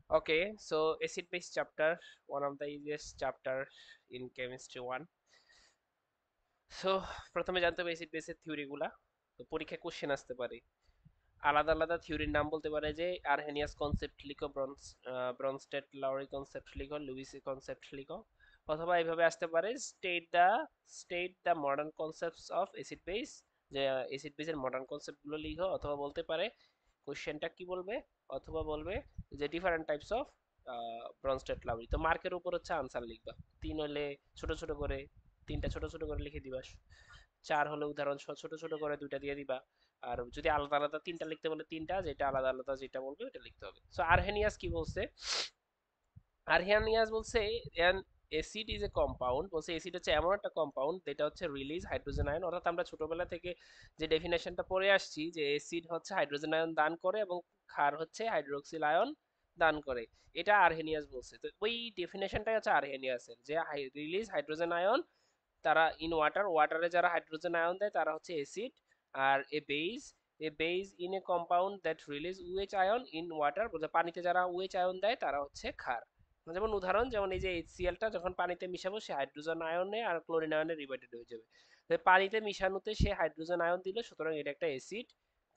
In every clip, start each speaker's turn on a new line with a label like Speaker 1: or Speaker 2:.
Speaker 1: Okay, so acid base chapter, one of the easiest chapter in chemistry 1. So প্রথমে জানতে হবে acid বেসের theory গুলা। তো পরীক্ষায় কোশ্চেন আসতে পারে, আলাদা আলাদা থিওরির নাম বলতে পারে, যে আরহেনিয়াস কনসেপ্ট লিখো, ব্রনস্টেড লাউরি কনসেপ্ট লিখো, লুইসি কনসেপ্ট লিখো, অথবা এইভাবে আসতে পারে state the modern concepts of acid base, যে অ্যাসিড বেসের মডার্ন কনসেপ্ট গুলো লিখো, অথবা বলতে পারে কোশ্চেনটা কি বলবে, অথবা বলবে যে ডিফারেন্ট টাইপস অফ ব্রনস্টেড লাউরি। তো মার্কের উপর হচ্ছে আনসার লিখবা, 3 হলে ছোট ছোট করে, 3টা ছোট ছোট করে লিখে দিবা, 4 হলে উদাহরণ ছোট ছোট করে 2টা দিয়ে দিবা। আর যদি আলাদা আলাদা 3টা লিখতে বলে 3টা, যেটা আলাদা আলাদা যেটা বলবে ওটা লিখতে হবে। সো আরহেনিয়াস কি বলছে, আরহেনিয়াস বলছে N acid is A compound, বলছে অ্যাসিড হচ্ছে এমন একটা কম্পাউন্ড যেটা হচ্ছে রিলিজ হাইড্রোজেন আয়ন। অর্থাৎ আমরা ছোটবেলা থেকে যে ডেফিনেশনটা পড়ে আসছি, যে অ্যাসিড হচ্ছে হাইড্রোজেন আয়ন দান করে এবং ক্ষার হচ্ছে হাইড্রোক্সিল আয়ন দান করে, এটা আরহেনিয়াস বলছে। তো ওই ডেফিনেশনটাই হচ্ছে আরহেনিয়াসের, যে রিলিজ হাইড্রোজেন আয়ন, তারা ইন ওয়াটারে যারা হাইড্রোজেন আয়ন দেয় তারা হচ্ছে অ্যাসিড। আর a base in a compound that release OH ion in water, বলতে পানিতে যারা ওএইচ আয়ন দেয় তারা হচ্ছে ক্ষার। যেমন উদাহরণ, যেমন এই যে HCl টা যখন পানিতে মিশাবো সে হাইড্রোজেন আয়নে আর ক্লোরিন আয়নে রিভাইডেড হয়ে যাবে। পানিতে মিশানোতে সে হাইড্রোজেন আয়ন দিল, সুতরাং এটা একটা অ্যাসিড।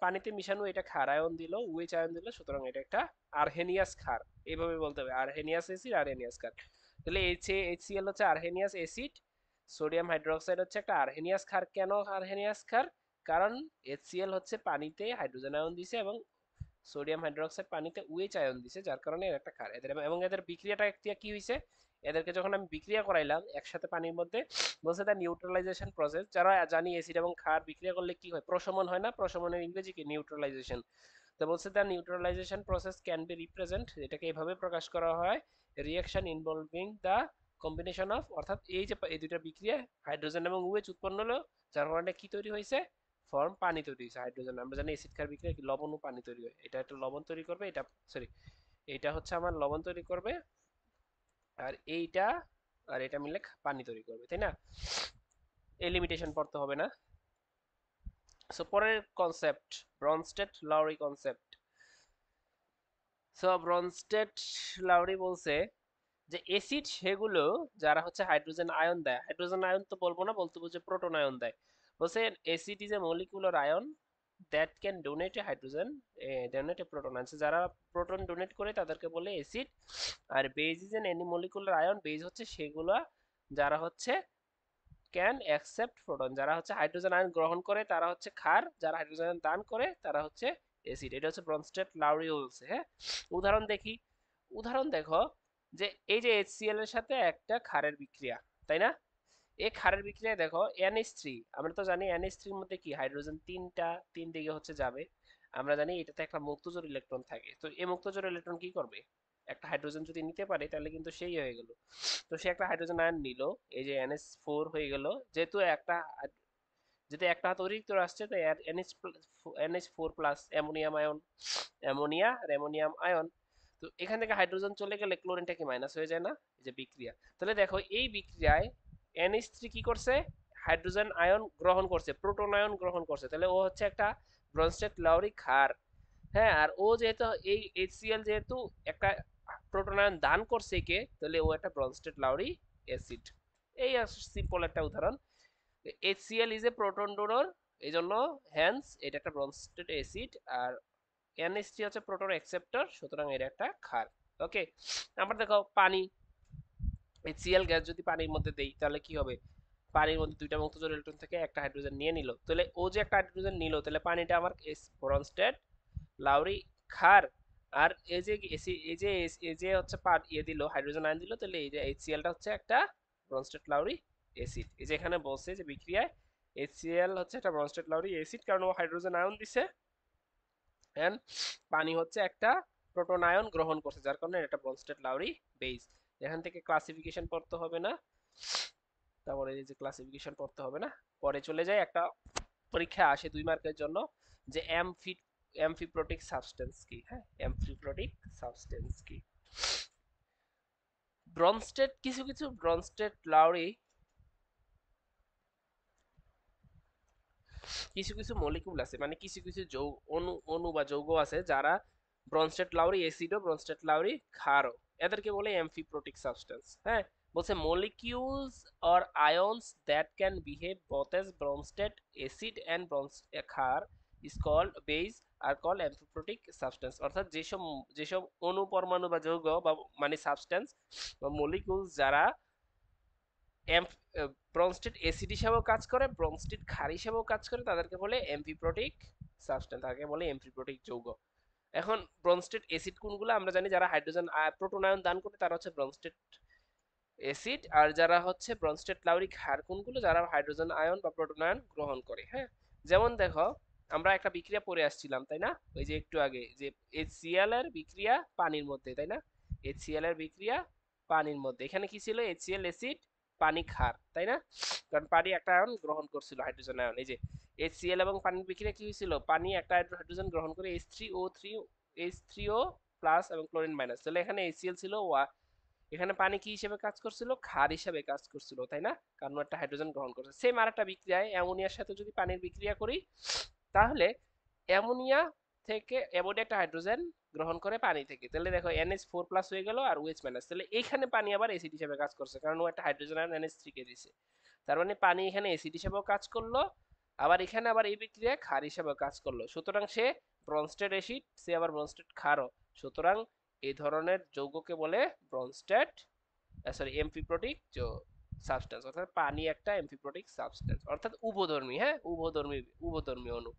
Speaker 1: পানিতে মিশানো এটা ক্ষার আয়ন দিল, ওএইচ আয়ন দিল, সুতরাং এটা একটা আরহেনিয়াস ক্ষার। এইভাবে বলতে হবে আরহেনিয়াস অ্যাসিড, আরহেনিয়াস ক্ষার। তাহলে HCl হচ্ছে আরহেনিয়াস অ্যাসিড, সোডিয়াম হাইড্রোক্সাইড হচ্ছে একটা আরহেনিয়াস ক্ষার। কেন আরহেনিয়াস ক্ষার? কারণ HCl হচ্ছে পানিতে হাইড্রোজেন আয়ন দিছে এবং সোডিয়াম হাইড্রোক্সাইড পানিতে ওএইচ আয়ন দিছে, যার কারণে এর একটা ক্ষার। এদের এবং এদের বিক্রিয়াটা একটা কি হইছে, এদেরকে যখন আমি বিক্রিয়া করাইলাম একসাথে পানির মধ্যে, বলছে দ্য নিউট্রালাইজেশন প্রসেস। যারা জানি অ্যাসিড এবং ক্ষার বিক্রিয়া করলে কি হয়, প্রশমন হয় না? প্রশমনের ইংরেজি কি? নিউট্রালাইজেশন। তো বলছে the neutralisation process can be represent, এটাকে এভাবে প্রকাশ করা হয়, reaction involving the combination of, অর্থাৎ এই যে এই দুইটা বিক্রিয়া হাইড্রোজেন এবং ওএইচ উৎপন্ন হলো, যার কারণে কি তৈরি হয়েছে, ফর্ম পানি তৈরি হয়েছে। হাইড্রোজেন, আমরা জানি অ্যাসিড ক্ষার বিক্রিয়া কি লবণ ও পানি তৈরি হয়, এটা একটা লবণ তৈরি করবে, এটা সরি এটা হচ্ছে আমার লবণ তৈরি করবে, আর এইটা আর এটা মিলে পানি তৈরি করবে, তাই না? এই লিমিটেশন পড়তে হবে না। সো পরের concept, Bronsted Lowry concept. So Bronsted Lowry বলছে যে অ্যাসিড সেগুলো যারা হচ্ছে হাইড্রোজেন আয়ন দেয়, হাইড্রোজেন আয়ন তো বলবো না, বলতে বলছে প্রোটন আয়ন দেয়। বলছে acid is a molecular ion that can donate a hydrogen, donate a proton আছে, যারা প্রোটন ডোনেট করে তাদেরকে বলে অ্যাসিড। আর base is an any molecular ion, base হচ্ছে সেগুলা যারা হচ্ছে ক্যান অ্যাকসেপ্ট প্রোটন, যারা হচ্ছে হাইড্রোজেন আয়ন গ্রহণ করে তারা হচ্ছে ক্ষার, যারা হাইড্রোজেন আয়ন দান করে তারা হচ্ছে অ্যাসিড। এটা হচ্ছে ব্রনস্টেড লাউরি বলছে। হ্যাঁ, উদাহরণ দেখি। উদাহরণ দেখো, যে এই যে HCl এর সাথে একটা ক্ষারের বিক্রিয়া, তাই না? এই ক্ষারের বিক্রিয়ায় দেখো NH3, আমরা তো জানি NH3 এর মধ্যে কি হাইড্রোজেন তিনটা, তিন দিকে হচ্ছে যাবে। আমরা জানি এটাতে একটা মুক্তজোড় ইলেকট্রন থাকে, তো এই মুক্তজোড় ইলেকট্রন কি করবে, একটা হাইড্রোজেন যদি নিতে পারে তাহলে কিন্তু সেই হয়ে গেল। তো সে একটা হাইড্রোজেন আয়ন নিল, এই যে NH4 হয়ে গেল, যেহেতু একটা যদি একটা হাত অতিরিক্ত আসছে তো NH4 plus ammonium ion, ammonia আর অ্যামোনিয়াম আয়ন। তো এখান থেকে হাইড্রোজেন চলে গেলে ক্লোরিনটা কি মাইনাস হয়ে যায় না? এই যে বিক্রিয়া, তাহলে দেখো এই বিক্রিয়ায় NH3 কি করছে, হাইড্রোজেন আয়ন গ্রহণ করছে, প্রোটন আয়ন গ্রহণ করছে, তাহলে ও হচ্ছে একটা ব্রনস্টেড লাউরি ক্ষার। হ্যাঁ, আর ও যেহেতু এই HCl যেহেতু একটা প্রোটন আয়ন দান করছে কে, তাহলে ও একটা ব্রনস্টেড লাউরি অ্যাসিড। এই সিম্পল একটা উদাহরণ। HCl is a proton donor, এই জন্য হ্যান্স এটা একটা ব্রনস্টেড অ্যাসিড। আর NH3 হচ্ছে প্রোটন অ্যাকসেপ্টর, সুতরাং এটা একটা ক্ষার। ওকে, আমরা দেখো পানি, HCl গ্যাস যদি পানির মধ্যে দেই তাহলে কি হবে, পানির মধ্যে দুইটা মুক্তজোড় ইলেকট্রন থেকে একটা হাইড্রোজেন নিয়ে নিল, তাহলে ও যে একটা হাইড্রোজেন নিল, তাহলে পানিটা আমার ব্রনস্টেড লাউরি ক্ষার। আর এই যে হচ্ছে ইয়ে দিল, হাইড্রোজেন আয়ন দিল, তাহলে এই যে HCl টা হচ্ছে একটা ব্রনস্টেড লাউরি অ্যাসিড। এই যে এখানে বলছে যে বিক্রিয়ায় HCl হচ্ছে একটা ব্রনস্টেড লাউরি অ্যাসিড, কারণ ও হাইড্রোজেন আয়ন দিছে, এন্ড পানি হচ্ছে একটা প্রোটন আয়ন গ্রহণ করছে, যার কারণে এটা ব্রনস্টেড লাউরি বেস। এখান থেকে ক্লাসিফিকেশন পড়তে হবে না, তারপরে এই যে ক্লাসিফিকেশন পড়তে হবে না। পরে চলে যায় একটা পরীক্ষা আসে 2 মার্কের জন্য, যে অ্যামফিপ্রোটিক সাবস্টেন্স কি। হ্যাঁ, অ্যামফিপ্রোটিক সাবস্টেন্স কি। ব্রনস্টেড, কিছু কিছু ব্রনস্টেড লাউরি, কিছু কিছু মলিকুল আছে, মানে কিছু কিছু অণু অণু বা যৌগ আছে যারা ব্রনস্টেড লাউরি অ্যাসিডও, ব্রনস্টেড লাউরি ক্ষারও, এদেরকে বলে অ্যামফিপ্রোটিক সাবস্টেন্স। হ্যাঁ, বলছে molecules or ions that can behave both as Bronsted acid and ক্ষার ইজ কল্ড বেজ আর কল্ড অ্যামফিপ্রোটিক সাবস্টেন্স। অর্থাৎ যেসব যেসব অণু পরমাণু বা যৌগ বা মানে সাবস্টেন্স বা মলিকিউলস যারা ব্রনস্টেড অ্যাসিড হিসাবেও কাজ করে, ব্রনস্টেড ক্ষার হিসাবেও কাজ করে, তাদেরকে বলে অ্যামফিপ্রোটিক সাবস্টেন্স, তাকে বলে অ্যামফিপ্রোটিক যৌগ। এখন ব্রনস্টেড অ্যাসিড কোনগুলো আমরা জানি, যারা হাইড্রোজেন প্রোটন আয়ন দান করে তারা হচ্ছে ব্রনস্টেড অ্যাসিড, আর যারা হচ্ছে ব্রনস্টেড লাউরি ক্ষার কোনগুলো, যারা হাইড্রোজেন আয়ন বা প্রোটন আয়ন গ্রহণ করে। হ্যাঁ, যেমন দেখো আমরা একটা বিক্রিয়া পড়ে আসছিলাম তাই না, ওই যে একটু আগে যে HCl এর বিক্রিয়া পানির মধ্যে, তাই না, HCl এর বিক্রিয়া পানির মধ্যে, এখানে কি ছিল HCl অ্যাসিড পানি ক্ষার, তাই না, কারণ পানি একটা আয়ন গ্রহণ করছিল হাইড্রোজেন আয়ন। এই যে HCl এবং পানির বিক্রিয়া কি হয়েছিল, পানি একটা হাইড্রোজেন গ্রহণ করে H3O3 H3O প্লাস এবং ক্লোরিন মাইনাস, তাহলে এখানে HCl ছিল, এখানে পানি কি হিসেবে কাজ করছিল, ক্ষার হিসেবে কাজ করছিল, তাই না, কারণ একটা হাইড্রোজেন গ্রহণ করছে। সেম আরেকটা বিক্রিয়ায় অ্যামোনিয়ার সাথে যদি পানির বিক্রিয়া করি, তাহলে অ্যামোনিয়া থেকে অ্যামোনিয়া একটা হাইড্রোজেন গ্রহণ করে পানি থেকে, তাহলে দেখো NH4 প্লাস হয়ে গেল আর OH মাইনাস, তাহলে এখানে পানি আবার অ্যাসিড হিসেবে কাজ করছে, কারণ ও একটা হাইড্রোজেন আর NH3 কে দিছে। তার মানে পানি এখানে অ্যাসিড হিসেবেও কাজ করলো, আবার এখানে আবার এই বিক্রিয়া ক্ষার হিসেবেও কাজ করলো, সুতরাং সে ব্রনস্টেড অ্যাসিড, সে আবার ব্রনস্টেড ক্ষারও। সুতরাং এই ধরনের যৌগকে বলে ব্রনস্টেড, সরি এমফিপ্রোটিক সাবস্টেন্স, অর্থাৎ পানি একটা এমফিপ্রোটিক সাবস্টেন্স, অর্থাৎ উভধর্মী। হ্যাঁ, উভধর্মী অণু।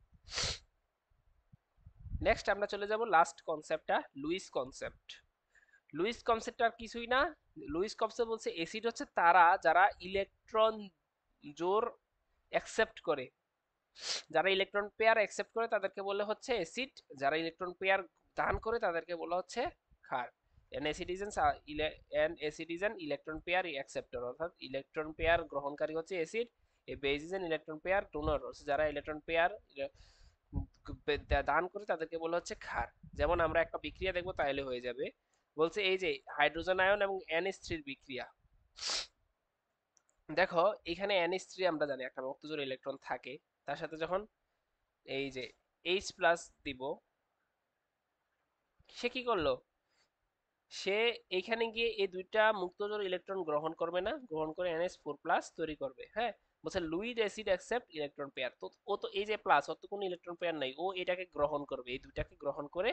Speaker 1: নেক্সট আমরা চলে যাব লাস্ট কনসেপ্টটা, লুইস কনসেপ্ট। লুইস কনসেপ্ট আর কিছুই না, লুইস কনসেপ্ট বলছে অ্যাসিড হচ্ছে তারা যারা ইলেকট্রন জোর অ্যাকসেপ্ট করে, যারা ইলেকট্রন পেয়ার অ্যাকসেপ্ট করে তাদেরকে বলে হচ্ছে অ্যাসিড, যারা ইলেকট্রন পেয়ার দান করে তাদেরকে বলা হচ্ছে ক্ষার। অ্যান ইলেকট্রন পেয়ার অ্যাকসেপ্টর, অর্থাৎ ইলেকট্রন পেয়ার গ্রহণকারী হচ্ছে acid, a base is an electron pair donor, যারা ইলেকট্রন পেয়ার দান করে তাদেরকে বলা হচ্ছে ক্ষার। যেমন আমরা একটা বিক্রিয়া দেখবো তাহলে হয়ে যাবে। বলছে এই যে হাইড্রোজেন আয়ন এবং NH3 বিক্রিয়া, দেখো এখানে NH3 আমরা জানি একটা মুক্তজোড় ইলেকট্রন থাকে, তার সাথে যখন এই যে H প্লাস দিব, সে কি করলো, সে এইখানে গিয়ে এই দুইটা মুক্তজোড় ইলেকট্রন গ্রহণ করবে না, গ্রহণ করে NH4 প্লাস তৈরি করবে। হ্যাঁ, বলছে লুইড অ্যাসিড অ্যাকসেপ্ট ইলেকট্রন পেয়ার, তো ও তো এই যে প্লাস, ওর তো কোনো ইলেকট্রন পেয়ার নাই, ও এটাকে গ্রহণ করবে, এই দুইটাকে গ্রহণ করে।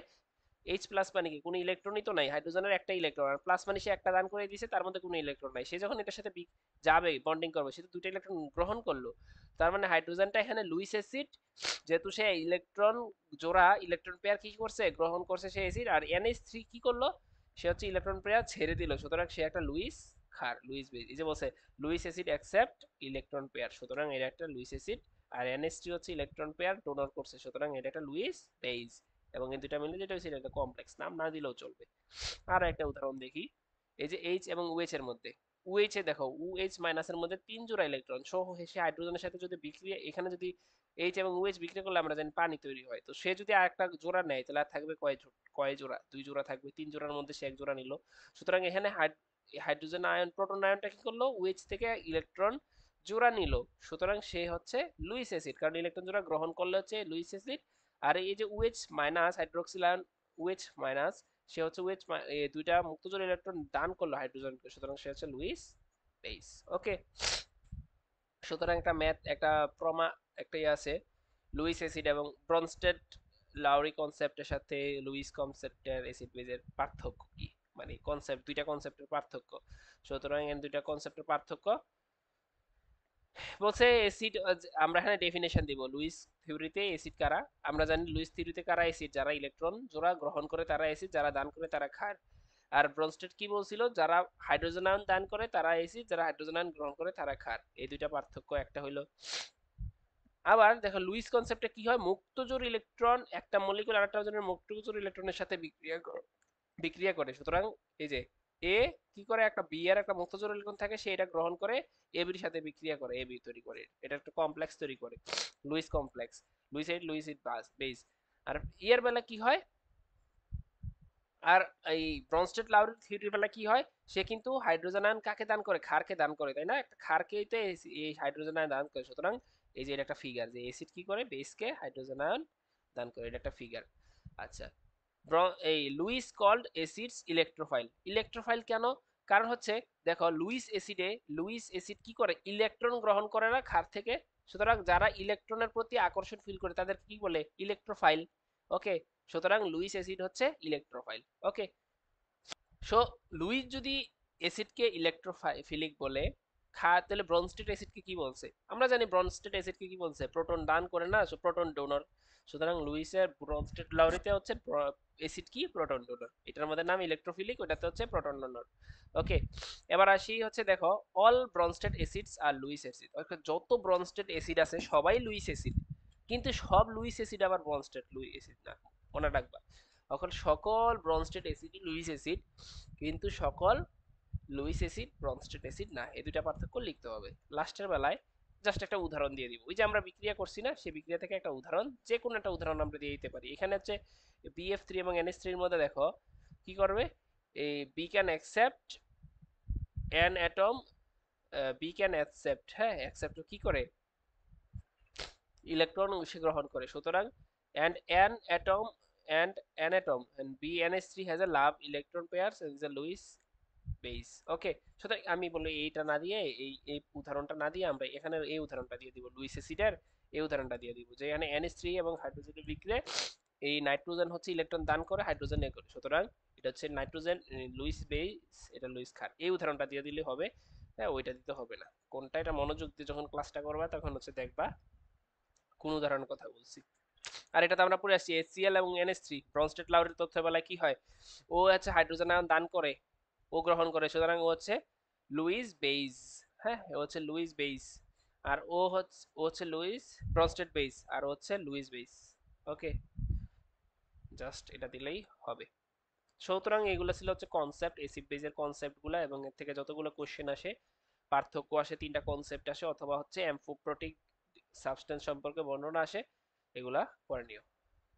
Speaker 1: এইচ প্লাস মানে কি, কোনো ইলেকট্রনই তো নাই, হাইড্রোজেনের একটা ইলেকট্রন, আর প্লাস মানে সে একটা দান করে দিয়েছে, তার মধ্যে কোনো ইলেকট্রন নাই, সে যখন এটার সাথে যাবে বন্ডিং করবে, সে তো দুটো ইলেকট্রন গ্রহণ করলো। তার মানে হাইড্রোজেনটা এখানে লুইস অ্যাসিড, যেহেতু সে ইলেকট্রন জোড়া ইলেকট্রন পেয়ার কি করছে, গ্রহণ করছে সে অ্যাসিড, আর NH3 কি করলো, সে হচ্ছে ইলেকট্রন পেয়ার ছেড়ে দিল, সুতরাং সে একটা লুইস ক্ষার, লুইস বেজ। এই যে বলছে Luis acid accept electron pair, সুতরাং এটা একটা লুইস অ্যাসিড, আর NH3 হচ্ছে ইলেকট্রন পেয়ার ডোনর করছে, সুতরাং এটা একটা লুইস বেজ। এবং এই দুটা মিলে যেটা হয়েছে একটা কমপ্লেক্স, নাম না দিলেও চলবে। আর একটা উদাহরণ দেখি, এই যে এইচ এবং ওএইচ এর মধ্যে, ওএইচ এ দেখো OH মাইনাসের মধ্যে 3 জোড়া ইলেকট্রন সহ সে হাইড্রোজেনের সাথে যদি বিক্রিয়া, এখানে যদি এইচ এবং OH বিক্রিয়া করলে আমরা জানি পানি তৈরি হয়, তো সে যদি আরেকটা জোড়া নেয় তাহলে আর থাকবে কয় জোড়া, 2 জোড়া থাকবে, 3 জোড়ার মধ্যে সে 1 জোড়া নিল। সুতরাং এখানে হাইড্রোজেন আয়ন প্রোটন আয়নটা কি করলো, OH থেকে ইলেকট্রন জোড়া নিল, সুতরাং সে হচ্ছে লুইস অ্যাসিড, কারণ ইলেকট্রন জোড়া গ্রহণ করলে হচ্ছে লুইস অ্যাসিড। আর এই যে OH minus hydroxyl ion, OH minus, সে হচ্ছে OH দুইটা মুক্তজোড় ইলেকট্রন দান করলো হাইড্রোজেনকে, সুতরাং সে হচ্ছে লুইস বেস। ওকে, সুতরাং একটা ম্যাথ একটা প্রমা একটা ইয়ে আছে, লুইস অ্যাসিড এবং ব্রনস্টেড লাউরি কনসেপ্টের সাথে লুইস কনসেপ্টের অ্যাসিড বেজের পার্থক্য কি, মানে কনসেপ্ট, দুইটা কনসেপ্টের পার্থক্য। সুতরাং এই দুইটা কনসেপ্টের পার্থক্য বলছে অ্যাসিড, আমরা এখানে ডেফিনেশন দিব লুইস থিওরিতে অ্যাসিড কারা, আমরা জানি লুইস থিওরিতে কারা অ্যাসিড, যারা ইলেকট্রন জোড়া গ্রহণ করে তারা অ্যাসিড, যারা দান করে তারা ক্ষার। আর ব্রনস্টেড কি বলছিল, যারা হাইড্রোজেন আয়ন দান করে তারা অ্যাসিড, যারা হাইড্রোজেন আয়ন গ্রহণ করে তারা ক্ষার, এই দুইটা পার্থক্য একটা হইলো। আবার দেখো লুইস কনসেপ্টে কি হয়, মুক্তজোড় ইলেকট্রন একটা মলিকুল আরেকটা জনের মুক্তজোড় ইলেকট্রনের সাথে বিক্রিয়া করে, সুতরাং এই যে এ কি করে, একটা বি এর একটা মুক্তজোড় ইলেকট্রন থাকে, সে এটা গ্রহণ করে এবির সাথে বিক্রিয়া করে, এবি তৈরি করে, এটা একটা কমপ্লেক্স তৈরি করে, Lewis complex, Lewis acid base. আর ইয়ের বেলা কি হয়, আর এই ব্রনস্টেড লাউরি থিওরির বেলা কি হয়, সে কিন্তু হাইড্রোজেন আয়ন কাকে দান করে, ক্ষারকে দান করে, তাই না, একটা ক্ষারকেই তো এই হাইড্রোজেন আয়ন দান করে, সুতরাং এই যে এটা একটা ফিগার, যে অ্যাসিড কি করে বেসকে হাইড্রোজেন আয়ন দান করে, এটা একটা ফিগার। আচ্ছা, এই Lewis called acids electrophile. Electrophile কেন? কারণ হচ্ছে দেখো লুইস অ্যাসিড কি করে, ইলেকট্রন গ্রহণ করে না ক্ষার থেকে। সুতরাং যারা ইলেকট্রনের প্রতি আকর্ষণ ফিল করে তাদের কি বলে, ইলেকট্রোফাইল। ওকে, সুতরাং লুইস অ্যাসিড হচ্ছে ইলেকট্রোফাইল। ওকে, সো লুইস যদি অ্যাসিডকে ইলেকট্রোফিলিক বলে তাহলে ব্রনস্টেড অ্যাসিডকে কি বলছে? আমরা জানি ব্রনস্টেড অ্যাসিডকে কি বলছে, প্রোটন দান করে না, সো প্রোটন ডোনর। সুতরাং লুইসের ব্রনস্টেড লাউরিতে হচ্ছে অ্যাসিড কি, প্রোটন ডোনর। এটার মধ্যে নাম ইলেকট্রোফিলিক, ওটাতে হচ্ছে প্রোটন ডোনর। ওকে, এবার আসি হচ্ছে দেখো, অল ব্রনস্টেড অ্যাসিডস আর লুইস অ্যাসিড। যত ব্রনস্টেড অ্যাসিড আছে সবাই লুইস অ্যাসিড, কিন্তু সব লুইস অ্যাসিড আবার ব্রনস্টেড লুইস অ্যাসিড না, মনে রাখবা। এখন সকল ব্রনস্টেড অ্যাসিডই লুইস অ্যাসিড, কিন্তু সকল লুইস অ্যাসিড ব্রনস্টেড অ্যাসিড না। এই দুইটা পার্থক্য লিখতে হবে। লাস্টের বেলায় জাস্ট একটা উদাহরণ দিয়ে দিব, ওই যে আমরা বিক্রিয়া করছি না, সেই বিক্রিয়া থেকে একটা উদাহরণ, যে কোনো একটা উদাহরণ আমরা দিয়ে দিতে পারি। এখানে হচ্ছে BF3 এবং NH3 এর মধ্যে দেখো কি করবে, এই B can accept an atom, B can accept, হ্যাঁ অ্যাকসেপ্ট কি করে, ইলেকট্রন সে গ্রহণ করে। সুতরাং and an atom an atom and BNH3 has a love electron pairs and is a Lewis base. ওকে, সুতরাং আমি বলি এইটা না দিয়ে, এই উদাহরণটা না দিয়ে আমরা এখানে এই উদাহরণটা দিয়ে দিব, লুইস অ্যাসিডের এই উদাহরণটা দিয়ে দিব, যে এখানে NH3 এবং হাইড্রোজেনের বিক্রিয়ায় এই নাইট্রোজেন হচ্ছে ইলেকট্রন দান করে, হাইড্রোজেন এ করে। সুতরাং এটা হচ্ছে নাইট্রোজেন লুইস বেস, এটা লুইস ক্ষার। এই উদাহরণটা দিয়ে দিলে হবে, হ্যাঁ ওইটা দিতে হবে না। কোনটা, এটা মনোযোগ দিয়ে যখন ক্লাসটা করবা তখন হচ্ছে দেখবা কোন উদাহরণের কথা বলছি। আর এটাতে আমরা পড়ে আসছি HCl এবং NH3 ব্রনস্টেড লাউরির তথ্য বেলায় কি হয়, ও হচ্ছে হাইড্রোজেন আয়ন দান করে, ও গ্রহণ করে, সুতরাং ও হচ্ছে লুইস বেইস। হ্যাঁ, ও হচ্ছে লুইস বেইস। আর ও হচ্ছে লুইস ব্রনস্টেড বেইস, আর ও হচ্ছে লুইস বেইস। ওকে, জাস্ট এটা দিলেই হবে। সুতরাং এগুলো ছিল হচ্ছে কনসেপ্ট, এসিড বেজের কনসেপ্টগুলো, এবং এর থেকে যতগুলো কোশ্চেন আসে, পার্থক্য আসে, তিনটা কনসেপ্ট আসে, অথবা হচ্ছে অ্যামফোপ্রোটিক সাবস্টেন্স সম্পর্কে বর্ণনা আসে, এগুলা করে নিও।